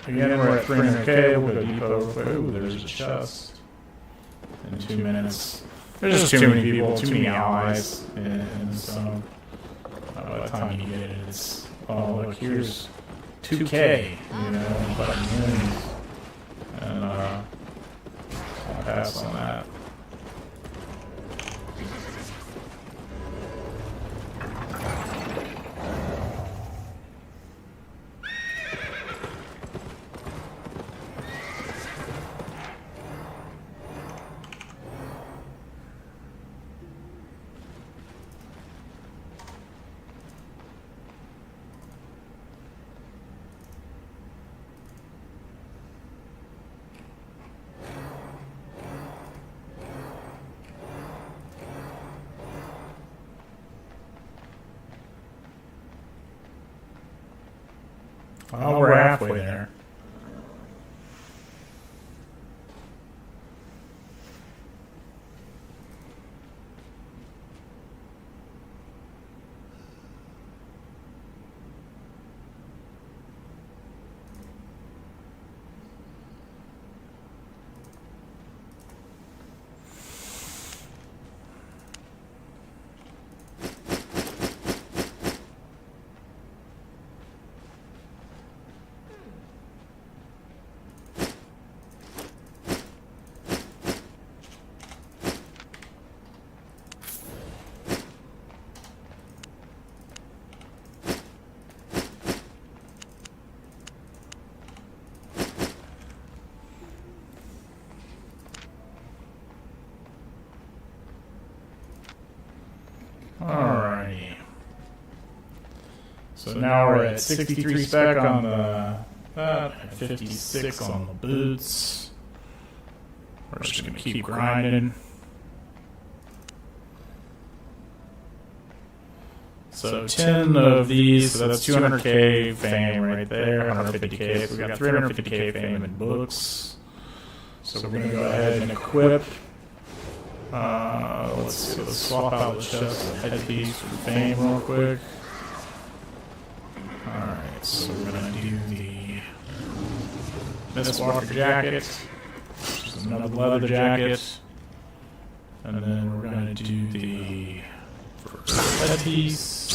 Again, we're at 300k. We'll go depot real quick. Ooh, there's a chest. In 2 minutes. There's just too many people, too many allies, and so by the time you get it, it's, oh look, here's 2k, you know, but and I'll pass on that. Oh, we're halfway there. Alrighty. So now we're at 63 spec on the that, 56 on the boots. We're just gonna keep grinding. So 10 of these, so that's 200k fame right there, 150k. So we got 350k fame in books. So we're gonna go ahead and equip. Let's see, let's swap out the chest and headpiece for fame real quick. Alright, so we're gonna do the Mistwalker jacket, which is another leather jacket. And then we're gonna do the headpiece.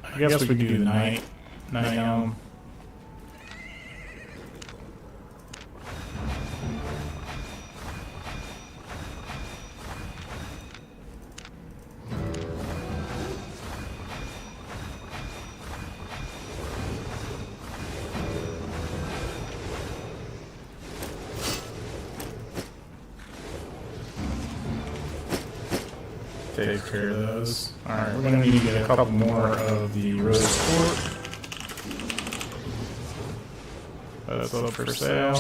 I guess we could do the night helm. Take care of those. Alright, we're going to need to get a couple more of the rose quartz. That's up for sale.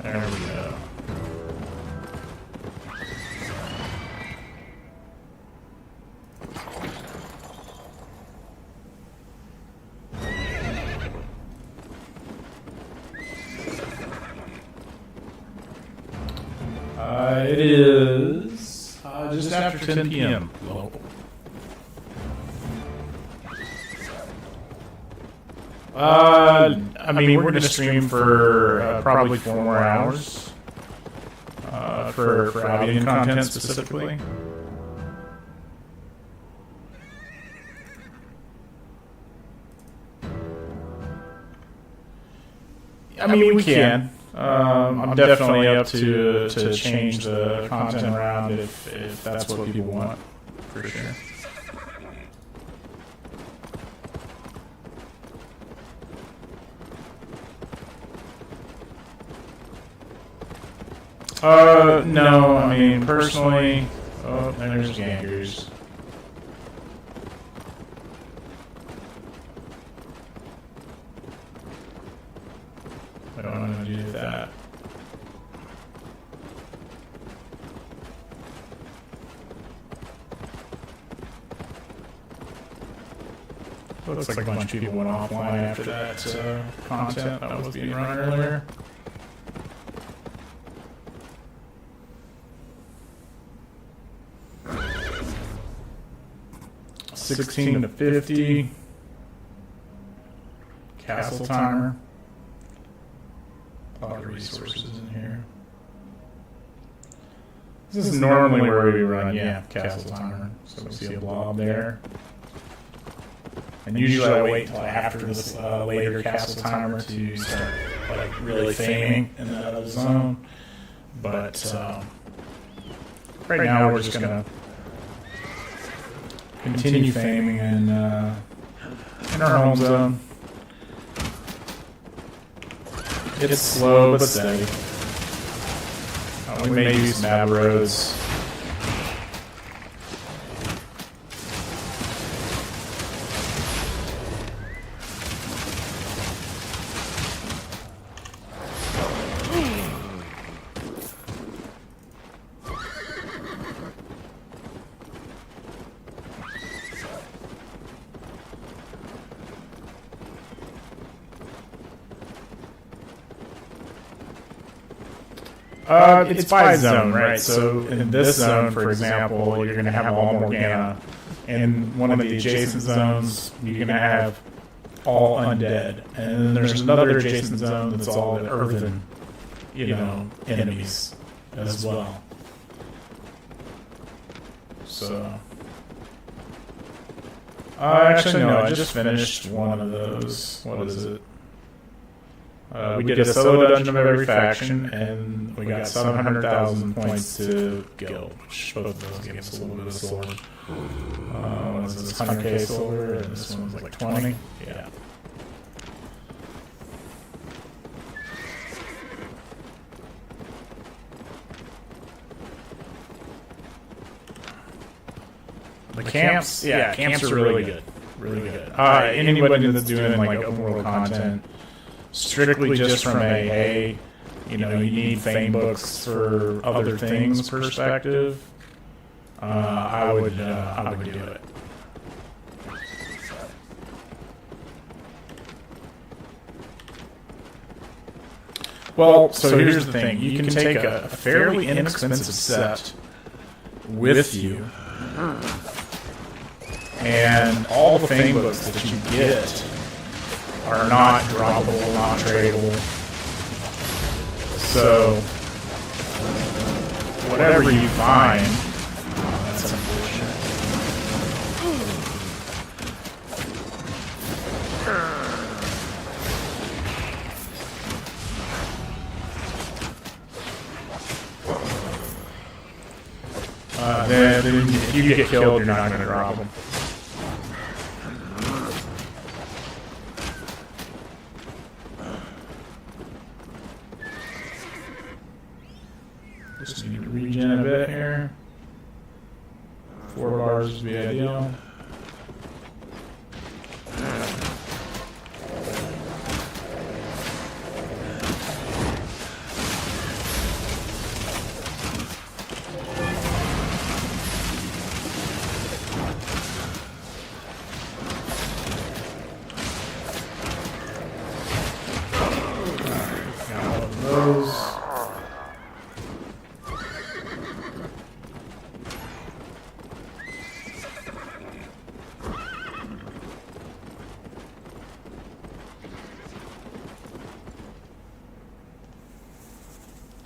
There we go. It is just after 10 p.m. local. I mean, we're going to stream for probably 4 more hours for Albion content specifically. I mean, we can. I'm definitely up to change the content around if that's what people want, for sure. No, I mean, personally, oh, there's gankers. I don't want to do that. Looks like a bunch of people went offline after that content that was being run earlier. $16 to $50. Castle timer. A lot of resources in here. This is normally where we run, yeah, castle timer. So we see a blob there. And usually I wait until after this later castle timer to start like really faming in that other zone. But right now we're just gonna continue faming in our home zone. It's slow but steady. We may use some ab roads. It's by zone, right? So in this zone, for example, you're going to have all Morgana. In one of the adjacent zones, you're going to have all undead. And then there's another adjacent zone that's all the earthen, enemies as well. So... actually, no, I just finished one of those. What is it? We did a solo dungeon of every faction, and we got 700,000 points to guild, which both of those gave us a little bit of silver. What is this, 100k silver, and this one was like 20? Yeah. The camps, camps are really good. Really good. Anybody that's doing like open world content, strictly just from a you need fame books for other things perspective, I would do it. Well, so here's the thing: you can take a fairly inexpensive set with you, and all the fame books that you get are not droppable, not tradable. So, whatever you find, that's unfortunate. Then if you get killed, you're not going to drop them. Just need to regen a bit here. 4 bars would be ideal. Got all of those.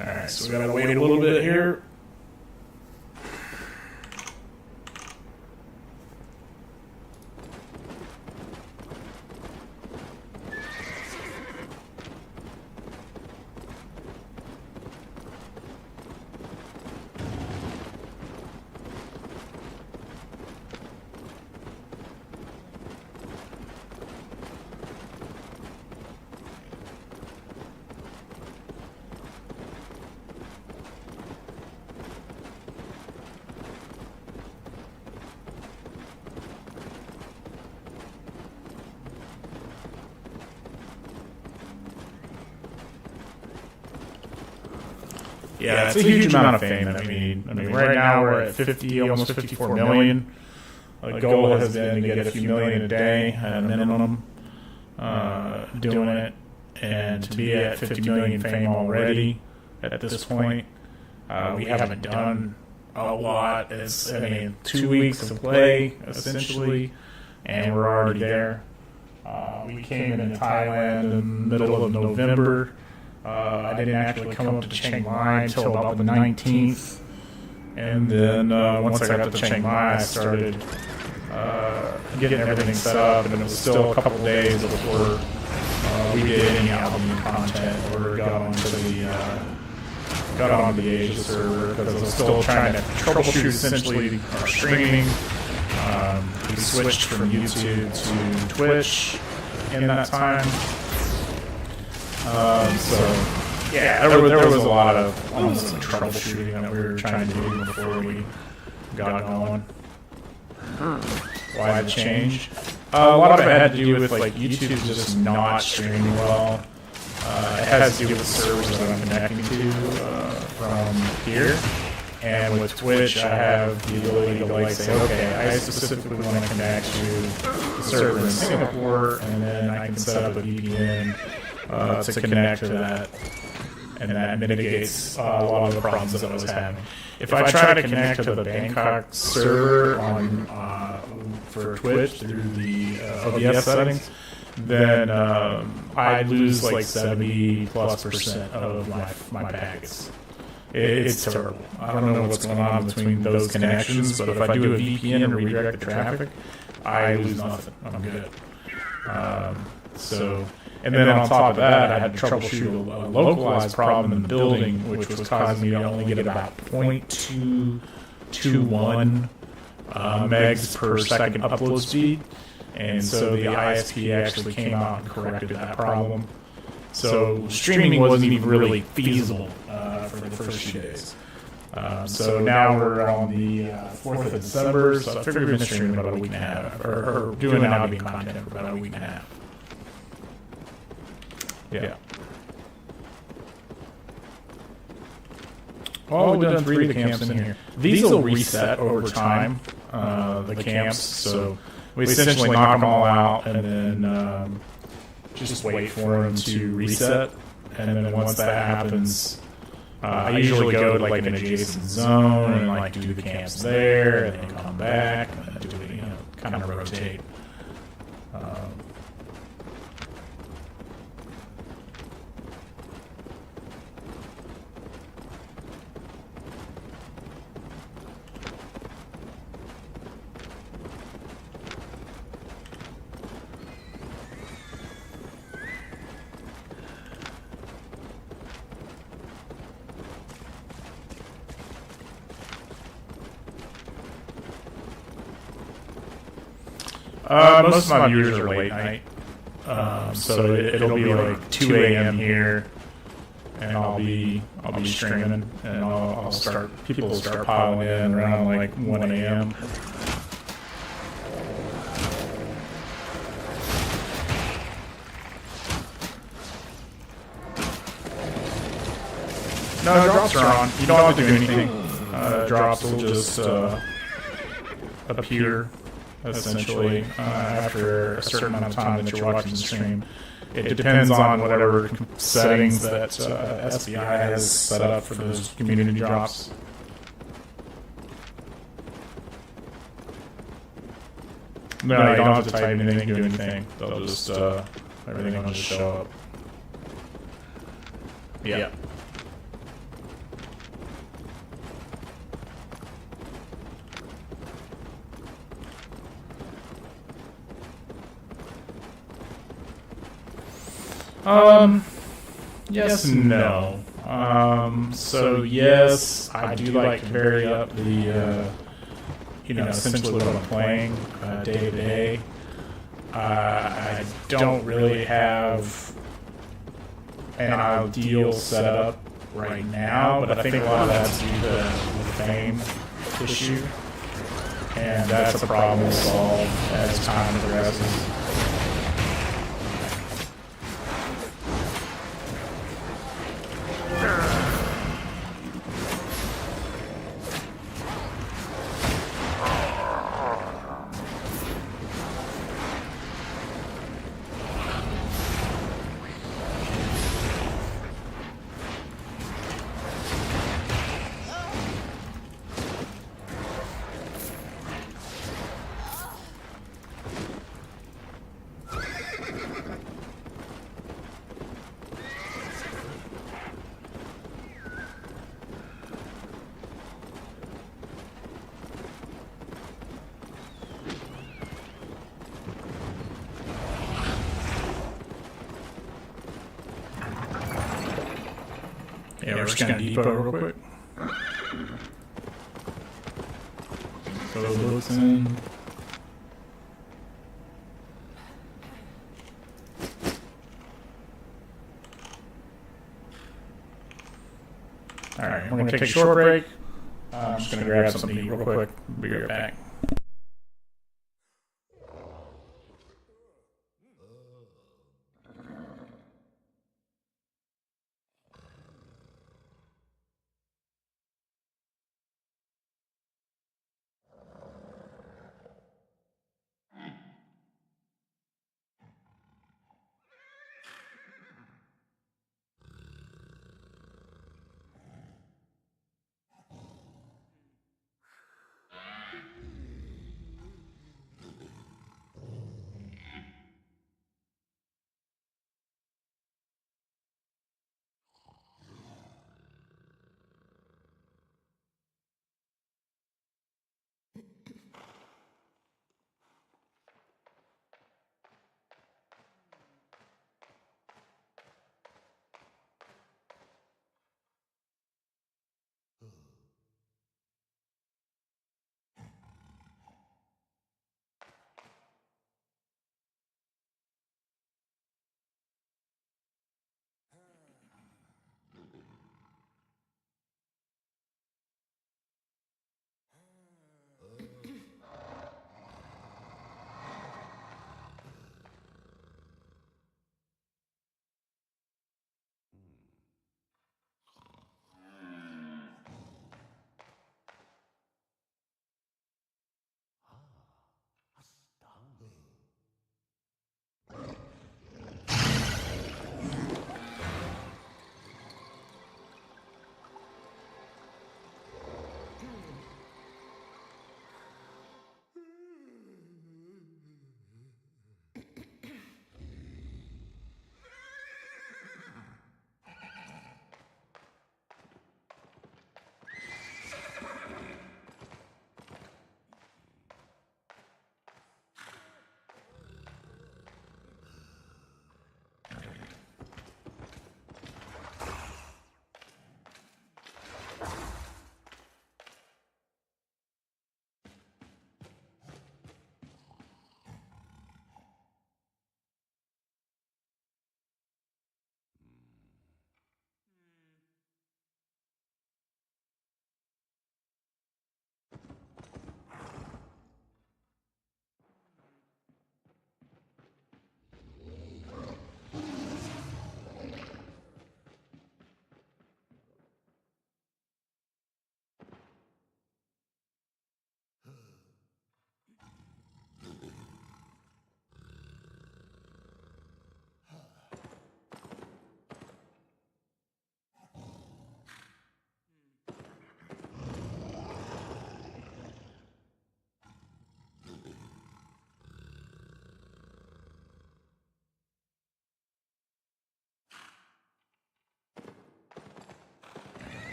Alright, so we gotta wait a little bit here. Yeah, it's a huge amount of fame that we need. I mean, right now we're at 50, almost 54 million. The goal has been to get a few million a day at a minimum, doing it, and to be at 50 million fame already at this point. We haven't done a lot. It's 2 weeks of play essentially, and we're already there. We came into Thailand in the middle of November. I didn't actually come up to Chiang Mai until about the 19th. And then once I got to Chiang Mai, I started getting everything set up, and it was still a couple days before we did any Albion content or got onto the Asia server, because I was still trying to troubleshoot essentially our streaming. We switched from YouTube to Twitch in that time. There was a lot of almost troubleshooting that we were trying to do before we got going. Why the change? A lot of it had to do with YouTube just not streaming well. It has to do with the servers that I'm connecting to from here. And with Twitch, I have the ability to say, okay, I specifically want to connect to the server in Singapore, and then I can set up a VPN to connect to that, and that mitigates a lot of the problems that I was having. If I try to connect to the Bangkok server for Twitch through the OBS settings, then I lose 70+% of my packets. It's terrible. I don't know what's going on between those connections, but if I do a VPN and redirect the traffic, I lose nothing. I'm good. And then on top of that, I had to troubleshoot a localized problem in the building, which was causing me to only get about 0.221 megs per second upload speed. And so the ISP actually came out and corrected that problem. So streaming wasn't even really feasible for the first few days. So now we're on the 4th of December, so I figured we've been streaming about a week and a half, or doing Albion content for about a week and a half. Yeah. Well, we've done 3 of the camps in here. These will reset over time, the camps, so we essentially knock them all out and then just wait for them to reset. And then once that happens, I usually go to an adjacent zone and do the camps there, and then come back and then do it, kind of rotate. Most of my viewers are late night, so it'll be 2 a.m. here, and I'll be streaming, and people will start piling in around 1 a.m. No, drops are on. You don't have to do anything. Drops will just appear. Essentially, after a certain amount of time that you're watching the stream. It depends on whatever settings that SBI has set up for those community drops. No, you don't have to type anything, do anything. They'll just, everything will just show up. Yeah. Yes and no. So yes, I do like to vary up the, essentially what I'm playing day to day. I don't really have an ideal setup right now, but I think a lot of that's due to the fame issue, and that's a problem we'll solve as time progresses. Yeah, we're just gonna depot real quick. Throw the books in. Alright, we're gonna take a short break. I'm just gonna grab something to eat real quick. Be right back.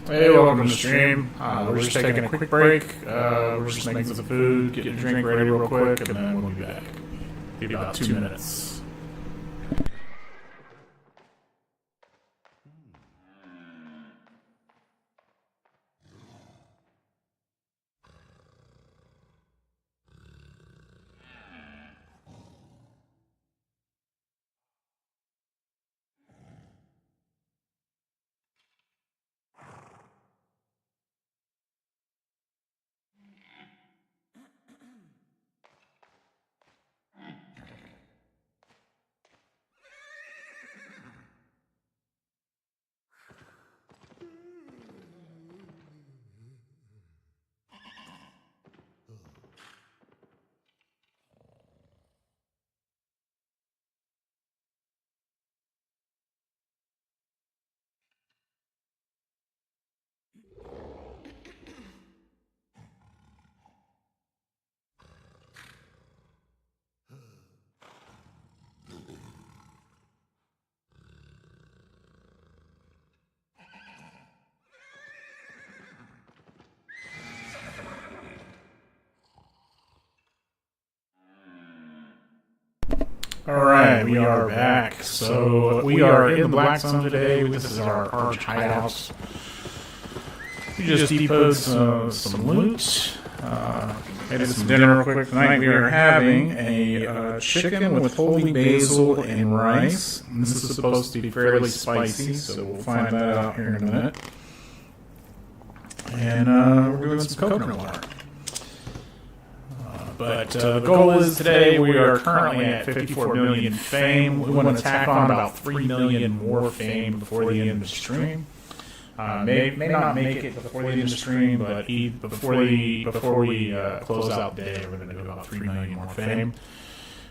Hey, welcome to the stream. We're just taking a quick break. We're just making some food, getting a drink ready real quick, and then we'll be back. Maybe about 2 minutes. Alright, we are back. So, we are in the Black Zone today. This is our arch hideout. We just depoted some loot. Made some dinner real quick tonight. We are having a chicken with holy basil and rice. And this is supposed to be fairly spicy, so we'll find that out here in a minute. And we're doing some coconut water. But the goal is today we are currently at 54 million fame. We want to tack on about 3 million more fame before the end of the stream. May not make it before the end of the stream, but before we close out the day, we're going to do about 3 million more fame.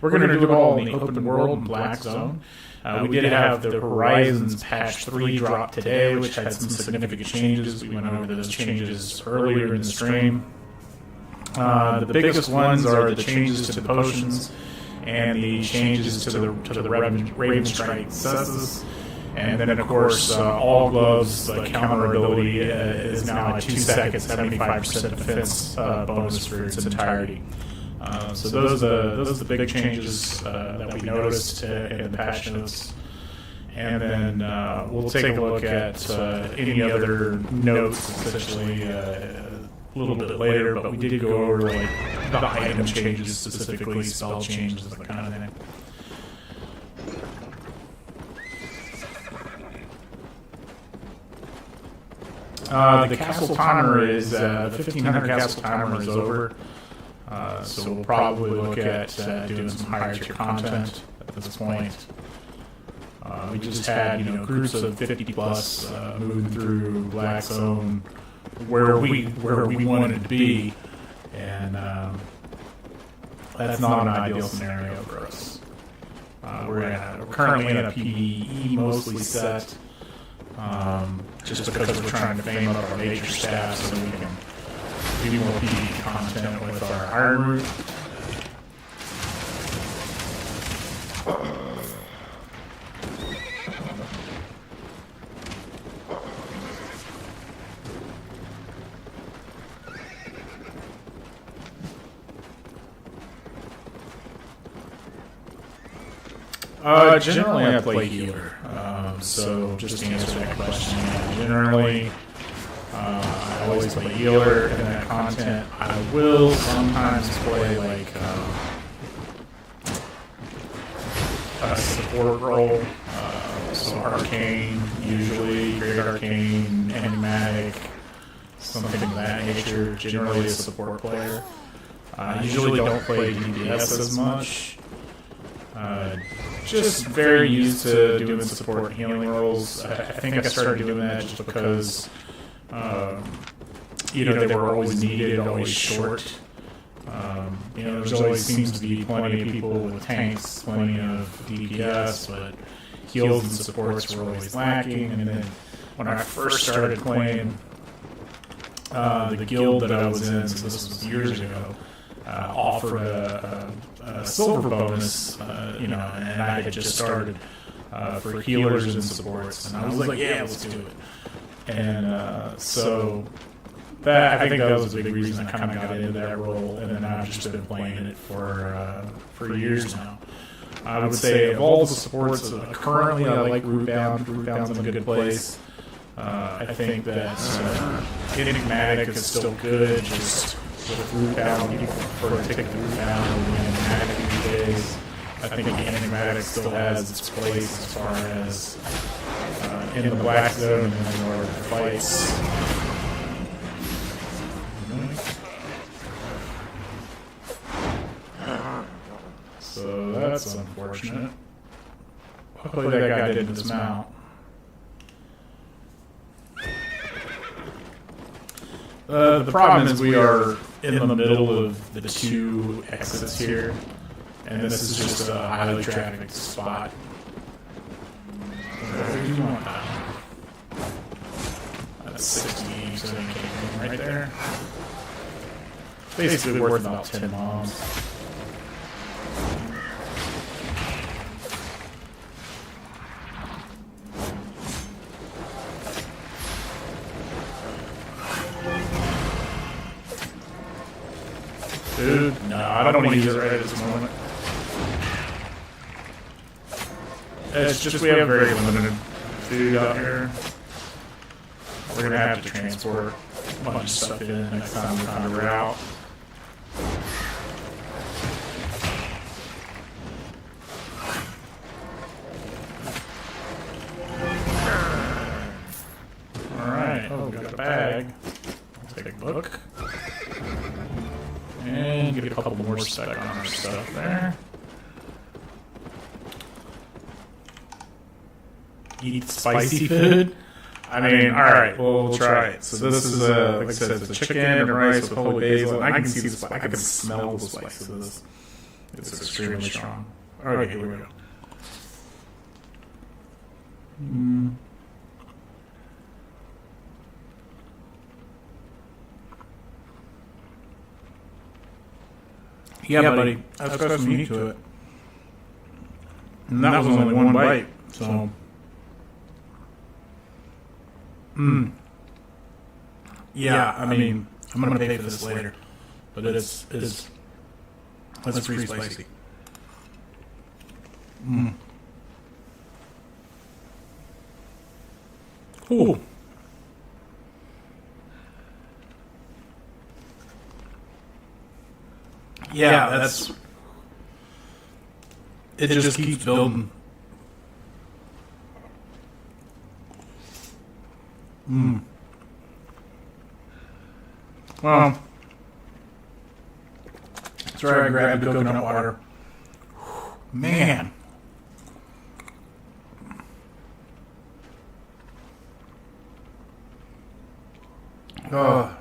We're going to do it all in the open world in Black Zone. We did have the Horizons patch 3 drop today, which had some significant changes. We went over those changes earlier in the stream. The biggest ones are the changes to the potions and the changes to the Raven Strike cesses. And then, of course, all gloves counter ability is now at 2 seconds, 75% defense bonus for its entirety. So those are the big changes that we noticed in the patch notes. And then we'll take a look at any other notes, essentially, a little bit later, but we did go over the item changes specifically, spell changes, that kind of thing. The castle timer is the 1500 castle timer is over, so we'll probably look at doing some higher tier content at this point. We just had groups of 50 plus moving through Black Zone where we wanted to be, and that's not an ideal scenario for us. We're currently in a PvE mostly set, just because we're trying to fame up our nature stats so we can do more PvE content with our Iron Root. Generally I play healer, so just to answer that question, generally I always play healer in that content. I will sometimes play a support role, so arcane usually, great arcane, enigmatic, something of that nature, generally a support player. I usually don't play DPS as much. Just very used to doing support and healing roles. I think I started doing that just because, they were always needed, always short. There always seems to be plenty of people with tanks, plenty of DPS, but heals and supports were always lacking. And then when I first started playing the guild that I was in, so this was years ago, offered a silver bonus, and I had just started. for healers and supports. And I was like, yeah, let's do it. And so that I think that was a big reason I kind of got into that role, and then I've just been playing it for years now. I would say of all the supports, currently I like Rootbound. Rootbound's in a good place. I think that Enigmatic is still good, just with Rootbound, you prefer to take the Rootbound over the Enigmatic these days. I think Enigmatic still has its place as far as in the Black Zone and in the Northern fights. So that's unfortunate. Hopefully that guy didn't dismount. The problem is we are in the middle of the two exits here, and this is just a highly trafficked spot. Where do you want that? That's 60, 70 right there. Basically worth about 10 bombs. Dude, no, I don't want to use it right at this moment. It's just we have very limited food out here. We're gonna have to transport a bunch of stuff in next time we find a route. Alright, oh, we got a bag. I'll take a book. And get a couple more stuck on our stuff there. Eat spicy food? I mean, alright, we'll try it. So this is, like I said, it's a chicken and rice with holy basil. I can see the spice. I can smell the spice of this. It's extremely strong. Alright, here we go. Yeah, buddy. That's got some heat to it. And that was only one bite, so. Yeah, I mean, I'm gonna pay for this later, but it's pretty spicy. Ooh. Yeah, that's. It just keeps building. Well, that's right. I grabbed the coconut water. Man. Oh.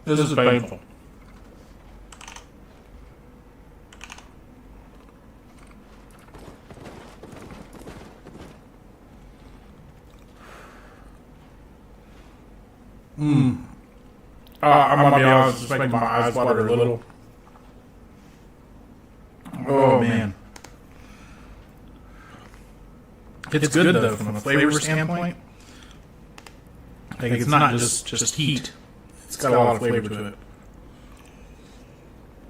This is painful. I'm gonna be honest, it's making my eyes water a little. Oh man. It's good though from a flavor standpoint. Like it's not just heat. It's got a lot of flavor to it.